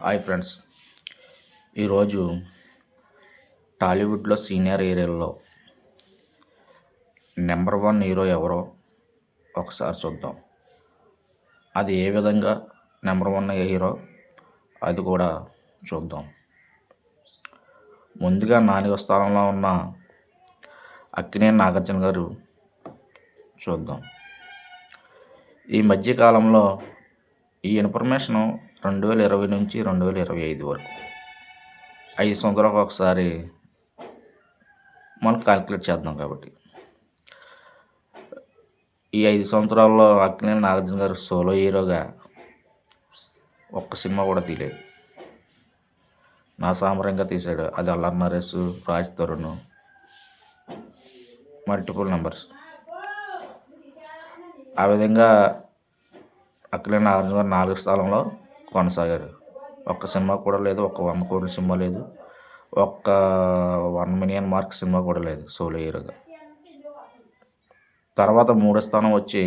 Hi friends, ఈరోజు టాలీవుడ్లో senior హీరోల్లో number 1 hero ఎవరో ఒకసారి చూద్దాం. అది ఏ విధంగా నెంబర్ 1 హీరో అది కూడా చూద్దాం. ముందుగా 4వ స్థానంలో ఉన్న అక్కినేని నాగార్జున గారు చూద్దాం. ఈ మధ్యకాలంలో ఈ ఇన్ఫర్మేషను 2020 నుంచి 2025 వరకు 5 సంవత్సరాలకు ఒకసారి మనం క్యాలిక్యులేట్ చేద్దాం. కాబట్టి ఈ 5 సంవత్సరాల్లో అక్కినేని నాగార్జున గారు సోలో హీరోగా ఒక్క సినిమా కూడా తీయలేదు. నా సామరంగా తీశాడు, అది అల్లరి నరేష్, రాజ్ తరుణ్, మల్టిపుల్ నెంబర్స్. ఆ విధంగా అక్కినేని నాగార్జున గారు 4వ స్థానంలో కొనసాగారు. ఒక్క సినిమా కూడా లేదు, ఒక్క 100 కోట్ల సినిమా లేదు, ఒక్క 1 మిలియన్ మార్క్ సినిమా కూడా లేదు సోలో హీరోగా. తర్వాత 3వ స్థానం వచ్చి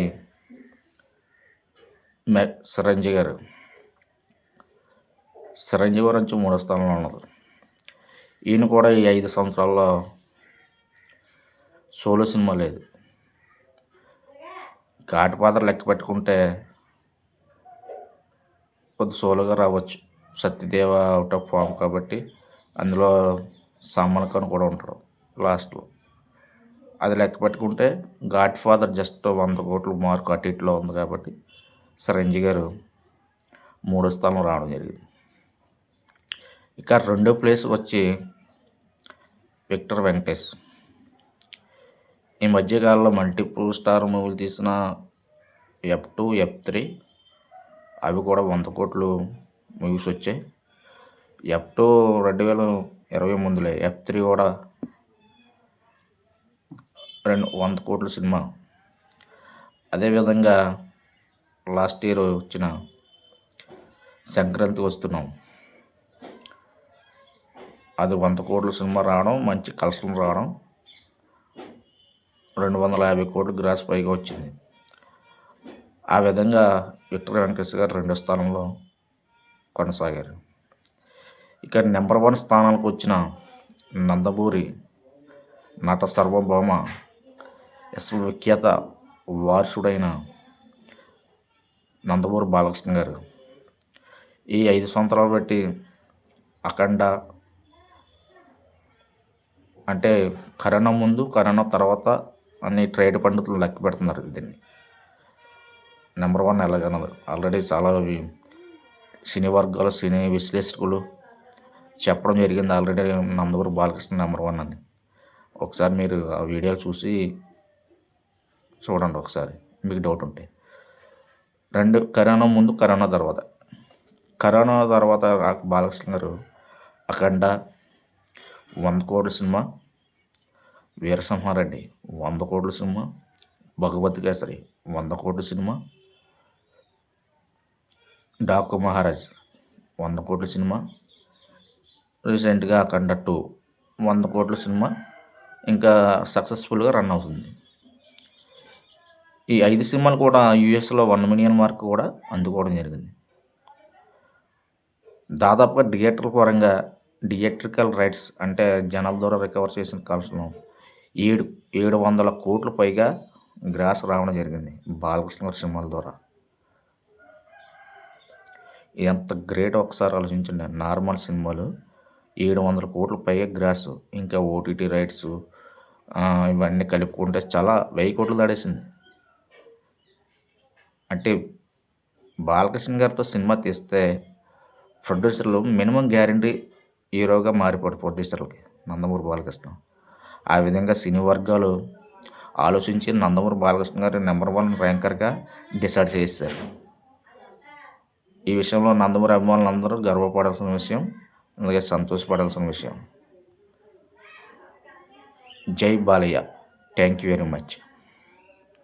చిరంజీవి గారు. చిరంజీవి గారు నుంచి 3వ స్థానంలో ఉన్నారు. ఈయన కూడా ఈ 5 సంవత్సరాల్లో సోలో సినిమా లేదు. ఘాటు పాత్ర లెక్క పెట్టుకుంటే కొద్ది సోలోగా రావచ్చు. సత్యదేవ అవుట్ ఆఫ్ ఫామ్ కాబట్టి అందులో సల్మాన్ ఖాన్ కూడా ఉంటాడు లాస్ట్లో. అది లెక్క పెట్టుకుంటే ఘాట్ ఫాదర్ జస్ట్ 100 కోట్ల మార్కు అటు ఇటులో ఉంది కాబట్టి చిరంజీవి గారు 3వ స్థానం రావడం జరిగింది. ఇక 2వ ప్లేస్ వచ్చి విక్టర్ వెంకటేష్. ఈ మధ్యకాలంలో మల్టిపుల్ స్టార్ మూవీలు తీసిన F2, F3 అవి కూడా 100 కోట్లు మూవీస్ వచ్చాయి. F2 2020 ముందులే, F3 కూడా 100 కోట్ల సినిమా. అదేవిధంగా లాస్ట్ ఇయర్ వచ్చిన సంక్రాంతి వస్తున్నాం, అది 100 కోట్ల సినిమా రావడం, మంచి కలెక్షన్ రావడం, 250 కోట్లు గ్రాస్ పైగా వచ్చింది. ఆ విధంగా విక్టర్ వెంకటేష్ గారు 2వ స్థానంలో కొనసాగారు. ఇక నెంబర్ 1 స్థానానికి వచ్చిన నందమూరి నట సార్వభౌమ విశ్వవిఖ్యాత వారసుడైన నందమూరి బాలకృష్ణ గారు. ఈ 5 సంవత్సరాలు బట్టి అఖండ, అంటే కరోనా ముందు కరోనా తర్వాత అన్ని ట్రేడ్ పండితులు లెక్క పెడుతున్నారు. దీన్ని నెంబర్ 1 ఎలాగన్నది ఆల్రెడీ చాలా సినీ వర్గాలు, సినీ విశ్లేషకులు చెప్పడం జరిగింది ఆల్రెడీ. నందమూరి బాలకృష్ణ నెంబర్ 1 అని. ఒకసారి మీరు ఆ వీడియోలు చూసి చూడండి ఒకసారి, మీకు డౌట్ ఉంటే. కరోనా ముందు కరోనా తర్వాత. కరోనా తర్వాత బాలకృష్ణ గారు అఖండ 100 కోట్ల సినిమా, వీరసింహారెడ్డి 100 కోట్ల సినిమా, భగవత్ కేసరి 100 కోట్ల సినిమా, డాకు మహారాజ్ 100 కోట్ల సినిమా, రీసెంట్గా అఖండ 2 100 కోట్ల సినిమా ఇంకా సక్సెస్ఫుల్గా రన్ అవుతుంది. ఈ 5 సినిమాలు కూడా యూఎస్లో 1 మిలియన్ మార్క్ కూడా అందుకోవడం జరిగింది. దాదాపుగా థియేట్రికల్ రైట్స్ అంటే జనాల ద్వారా రికవర్ చేసిన కలెక్షన్ 700 కోట్ల పైగా గ్రాస్ రావడం జరిగింది బాలకృష్ణ గారి సినిమాల ద్వారా. ఎంత గ్రేట్ ఒకసారి ఆలోచించండి. నార్మల్ సినిమాలు 700 కోట్ల పైగా గ్రాస్, ఇంకా ఓటీటీ రైట్స్ ఇవన్నీ కలుపుకుంటే చాలా 1000 కోట్లు దాడేసింది. అంటే బాలకృష్ణ గారితో సినిమా తీస్తే ప్రొడ్యూసర్లు మినిమం గ్యారంటీ హీరోగా మారిపోడు ప్రొడ్యూసర్లకి నందమూరి బాలకృష్ణ. ఆ విధంగా సినీ వర్గాలు ఆలోచించి నందమూరి బాలకృష్ణ గారి నెంబర్ 1 ర్యాంకర్గా డిసైడ్ చేశారు. ఈ విషయంలో నందమూరి అభిమానులు అందరూ గర్వపడాల్సిన విషయం, అలాగే సంతోషపడాల్సిన విషయం. జై Balayya. Thank you very much.